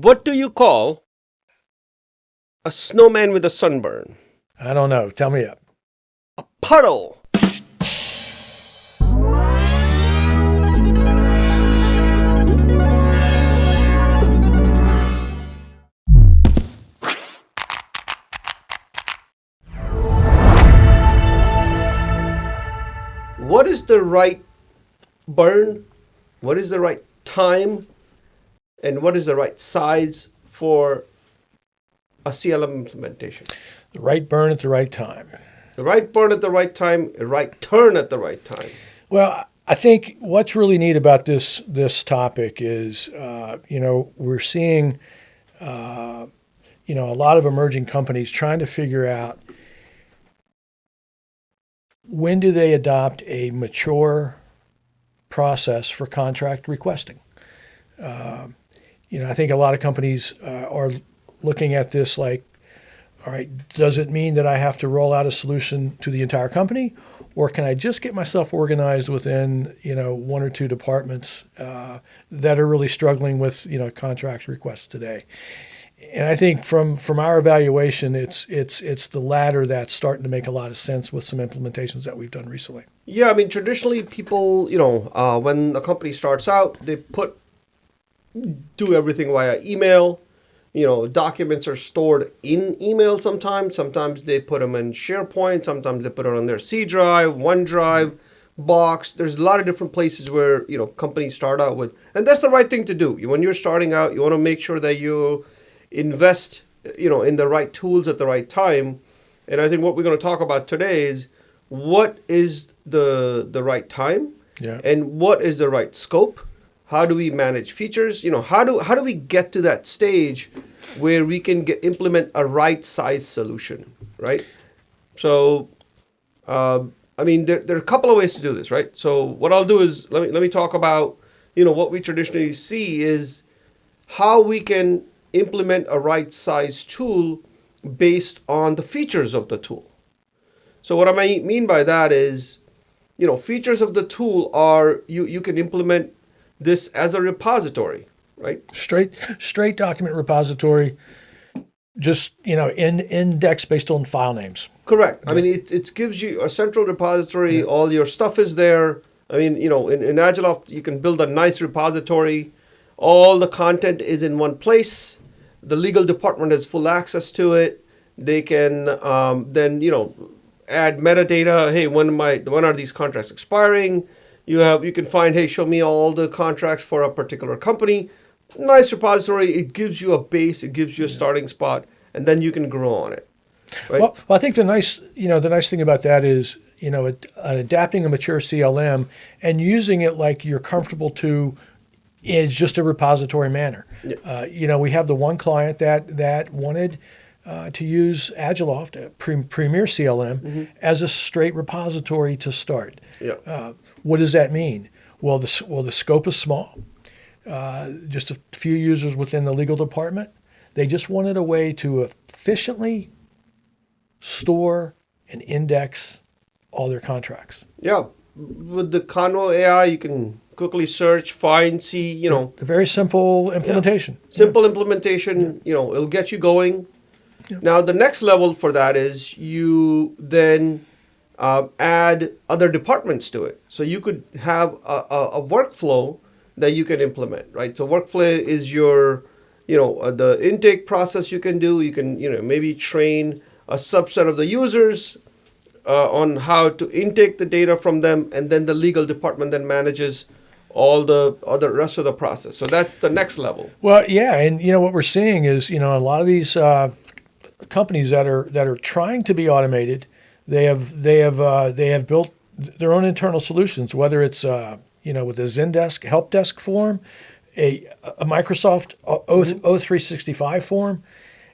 What do you call a snowman with a sunburn? I don't know. Tell me up. A puddle. What is the right burn? What is the right time? And what is the right size for a CLM implementation? The right burn at the right time. The right burn at the right time, the right turn at the right time. Well, I think what's really neat about this topic is, we're seeing, a lot of emerging companies trying to figure out when do they adopt a mature process for contract requesting. I think a lot of companies are looking at this like, all right, does it mean that I have to roll out a solution to the entire company, or can I just get myself organized within, one or two departments that are really struggling with, contract requests today? And I think from our evaluation, it's the latter that's starting to make a lot of sense with some implementations that we've done recently. Yeah, I mean, traditionally people, when a company starts out, they do everything via email. Documents are stored in email sometimes. Sometimes they put them in SharePoint. Sometimes they put it on their C drive, OneDrive, Box. There's a lot of different places where, companies start out with. And that's the right thing to do. When you're starting out, you want to make sure that you invest, in the right tools at the right time. And I think what we're going to talk about today is what is the right time, and what is the right scope. How do we manage features? How do we get to that stage where we can implement a right size solution, right? So, there are a couple of ways to do this, right? So what I'll do is let me talk about, what we traditionally see is how we can implement a right size tool based on the features of the tool. So what I mean by that is, features of the tool are you can implement this as a repository, right? Straight document repository, just, index based on file names. Correct. Yeah. I mean, it gives you a central repository. Yeah. All your stuff is there. I mean, in Agilent, you can build a nice repository. All the content is in one place. The legal department has full access to it. They can then, add metadata. Hey, when are these contracts expiring? You can find, hey, show me all the contracts for a particular company. Nice repository. It gives you a base. It gives you a starting spot, and then you can grow on it. Right? Well, I think the nice thing about that is, adapting a mature CLM and using it like you're comfortable to is just a repository manner. Yeah. We have the one client that wanted to use Agilent, Premier CLM, as a straight repository to start. Yeah. What does that mean? Well, the scope is small. Just a few users within the legal department. They just wanted a way to efficiently store and index all their contracts. Yeah. With the Convo AI, you can quickly search, find, see, A very simple implementation. Yeah. Simple implementation, it'll get you going. Yeah. Now, the next level for that is you then add other departments to it. So you could have a workflow that you can implement, right? So workflow is your, the intake process you can do. You can, maybe train a subset of the users on how to intake the data from them, and then the legal department then manages all the other rest of the process. So that's the next level. Well, yeah, and what we're seeing is a lot of these companies that are trying to be automated, they have built their own internal solutions, whether it's with a Zendesk help desk form, a Microsoft O365 form,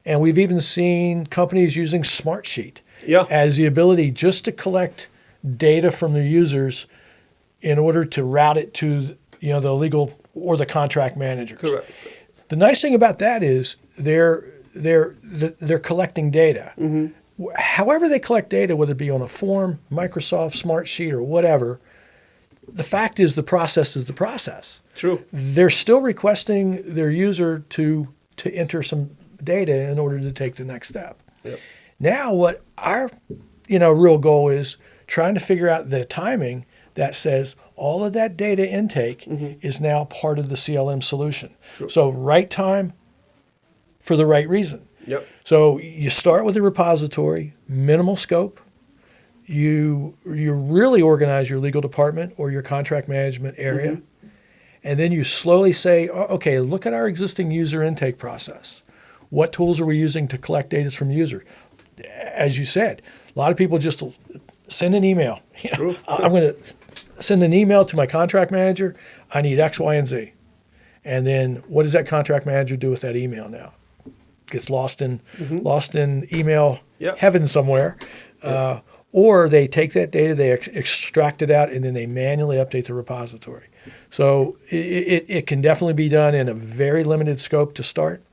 and we've even seen companies using Smartsheet as the ability just to collect data from their users in order to route it to the legal or the contract managers. Correct. The nice thing about that is they're collecting data. Mm-hmm. However they collect data, whether it be on a form, Microsoft Smartsheet, or whatever, the fact is the process is the process. True. They're still requesting their user to to enter some data in order to take the next step. Yep. Now, what our real goal is trying to figure out the timing that says all of that data intake is now part of the CLM solution. Sure. So right time for the right reason. Yep. So you start with a repository, minimal scope. You really organize your legal department or your contract management area. And then you slowly say, okay, look at our existing user intake process. What tools are we using to collect data from user? As you said, a lot of people just send an email. I'm going to send an email to my contract manager. I need X, Y, and Z. And then what does that contract manager do with that email now? Gets lost in email heaven somewhere. Or they take that data, they extract it out, and then they manually update the repository. So it can definitely be done in a very limited scope to start.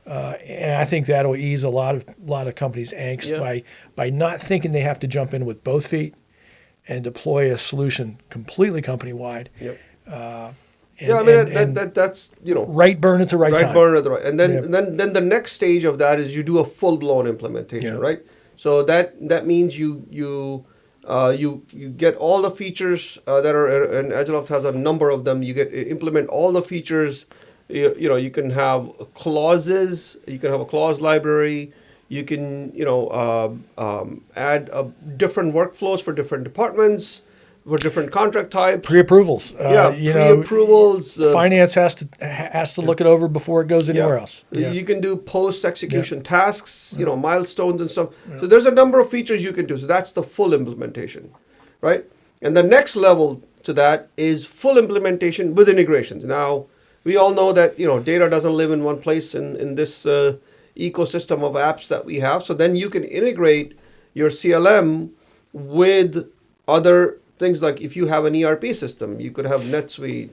And I think that'll ease a lot of companies' angst by not thinking they have to jump in with both feet and deploy a solution completely company-wide. Yep. And that's right burn at the right time. Burn at the right, and then the next stage of that is you do a full-blown implementation, right? So that means you get all the features that are, and AgileOps has a number of them. You implement all the features. You can have clauses. You can have a clause library. You can add different workflows for different departments, for different contract types. Pre-approvals. Pre-approvals. Finance has to look it over before it goes anywhere else. Yeah. You can do post-execution tasks, milestones and stuff. So there's a number of features you can do. So that's the full implementation, right? And the next level to that is full implementation with integrations. Now, we all know that data doesn't live in one place in this ecosystem of apps that we have. So then you can integrate your CLM with other things, like if you have an ERP system, you could have NetSuite,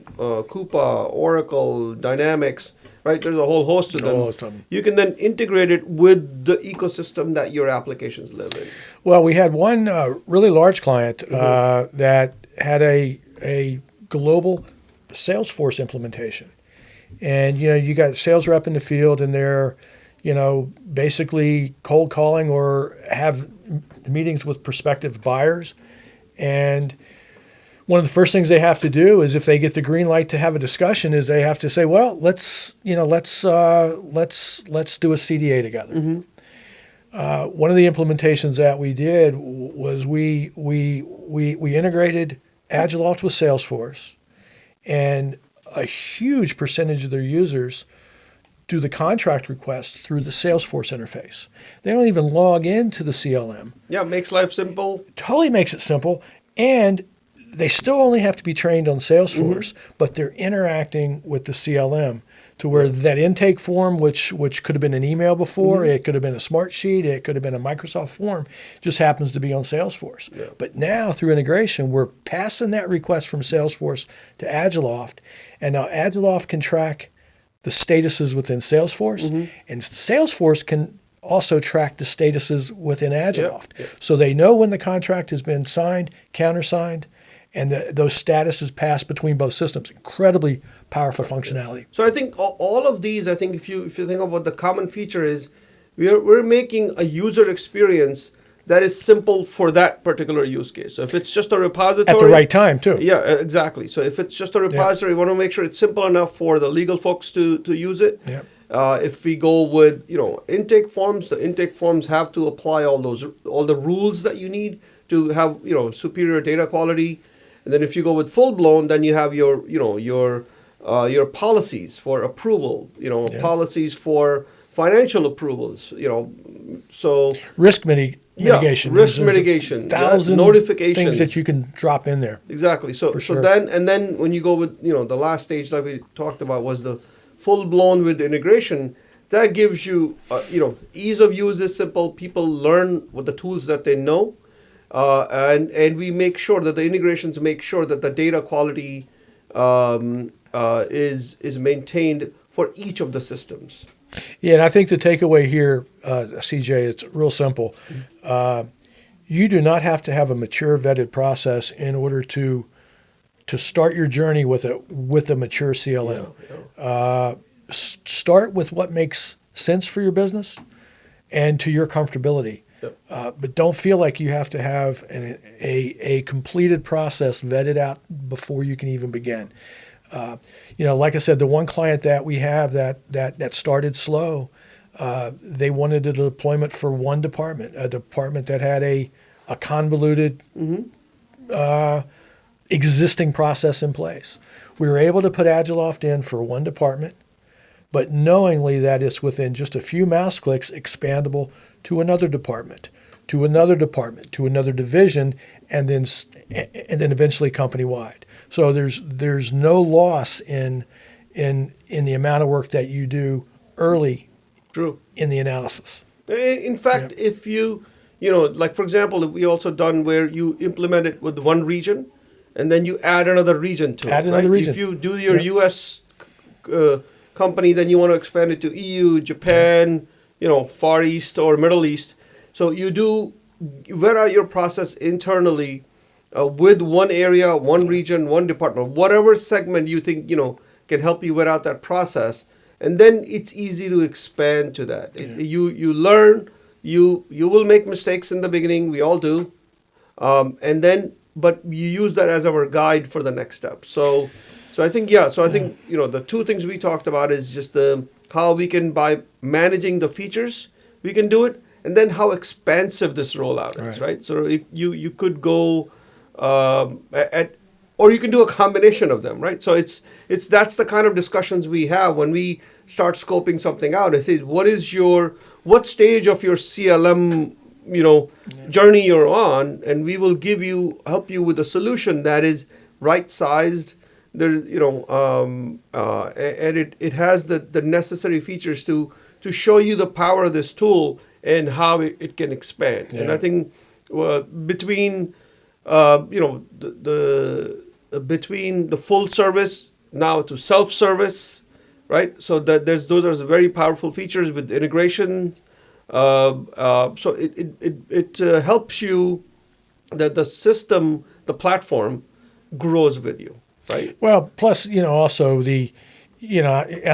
Coupa, Oracle, Dynamics, right? There's a whole host of them. You can then integrate it with the ecosystem that your applications live in. Well, we had one really large client that had a global Salesforce implementation. And, you got a sales rep in the field and they're, basically cold calling or have meetings with prospective buyers. And one of the first things they have to do is, if they get the green light to have a discussion, is they have to say, well, let's do a CDA together. One of the implementations that we did was we integrated AgileOps with Salesforce, and a huge percentage of their users do the contract request through the Salesforce interface. They don't even log into the CLM. Yeah, it makes life simple. Totally makes it simple. And they still only have to be trained on Salesforce, but they're interacting with the CLM to where that intake form, which could have been an email before, it could have been a smart sheet, it could have been a Microsoft form, just happens to be on Salesforce. Yeah. But now through integration, we're passing that request from Salesforce to AgileOps, and now AgileOps can track the statuses within Salesforce, and Salesforce can also track the statuses within AgileOps. So they know when the contract has been signed, countersigned, and those statuses pass between both systems. Incredibly powerful functionality. So I think all of these, I think if you think about the common feature is, we're making a user experience that is simple for that particular use case. So if it's just a repository... At the right time, too. Yeah, exactly. So if it's just a repository, we want to make sure it's simple enough for the legal folks to use it. Yeah. If we go with, intake forms, the intake forms have to apply all the rules that you need to have, superior data quality. And then if you go with full blown, then you have your policies for approval, policies for financial approvals, so risk mitigation. Risk mitigation. Thousand notifications. Things that you can drop in there. Exactly. So then when you go with, the last stage that we talked about was the full blown with integration. That gives you, ease of use is simple. People learn what the tools that they know. And we make sure that the integrations make sure that the data quality is maintained for each of the systems. Yeah, and I think the takeaway here, CJ, it's real simple. You do not have to have a mature vetted process in order to start your journey with a mature CLM. start with what makes sense for your business and to your comfortability. Yep. But don't feel like you have to have a completed process vetted out before you can even begin. Like I said, the one client that we have that started slow, they wanted a deployment for one department, a department that had a convoluted existing process in place. We were able to put Agiloft in for one department, but knowingly that it's within just a few mouse clicks expandable to another department, to another department, to another division, and then eventually company-wide. So there's no loss in the amount of work that you do early True. in the analysis. In fact, if like for example, if we also done where you implement it with one region, and then you add another region to it. Add another region. If you do your U.S. Company, then you want to expand it to EU, Japan, Far East or Middle East. So you vet out your process internally with one area, one region, one department, whatever segment you think can help you vet out that process, and then it's easy to expand to that. You learn. You will make mistakes in the beginning. We all do, but you use that as our guide for the next step. So I think the two things we talked about is just how we can, by managing the features, we can do it, and then how expansive this rollout is, right? So you could go or you can do a combination of them, right? So that's the kind of discussions we have when we start scoping something out. I say, what stage of your CLM journey you're on, and we will help you with a solution that is right sized. There, and it has the necessary features to show you the power of this tool and how it can expand. Yeah. And I think between between the full service now to self-service, right? So those are very powerful features with integration. So it helps you that the system, the platform, grows with you, right? Well, plus also I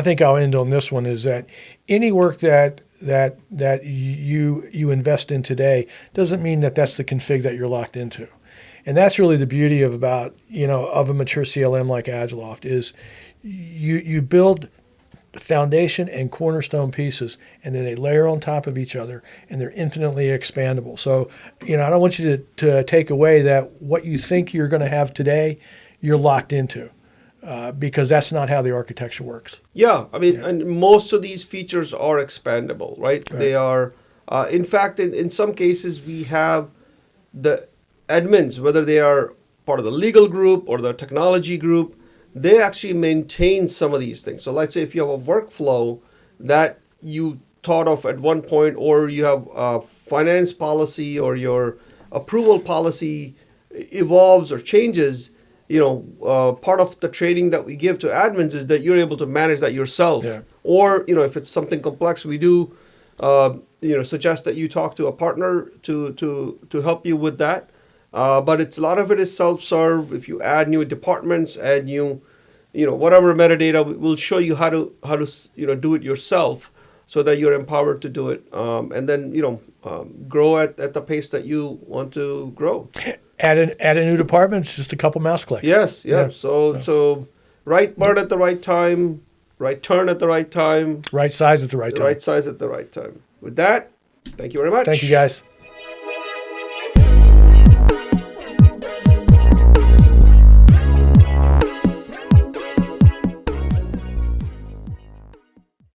think I'll end on this one, is that any work that you invest in today doesn't mean that that's the config that you're locked into. And that's really the beauty of a mature CLM like Agiloft, is you build foundation and cornerstone pieces, and then they layer on top of each other, and they're infinitely expandable. So, I don't want you to take away that what you think you're going to have today, you're locked into, because that's not how the architecture works. Yeah, I mean, and most of these features are expandable, right? They are, in fact, in some cases, we have the admins, whether they are part of the legal group or the technology group, they actually maintain some of these things. So let's say if you have a workflow that you thought of at one point, or you have a finance policy or your approval policy evolves or changes, part of the training that we give to admins is that you're able to manage that yourself. Yeah. Or, if it's something complex, we do, suggest that you talk to a partner to help you with that. But a lot of it is self-serve. If you add new departments, add new, whatever metadata, we'll show you how to do it yourself, so that you're empowered to do it, and then grow at the pace that you want to grow. Add a new department. It's just a couple mouse clicks. Yes, yeah. So right part at the right time, right turn at the right time, right size at the right time. Right size at the right time. With that, thank you very much. Thank you, guys.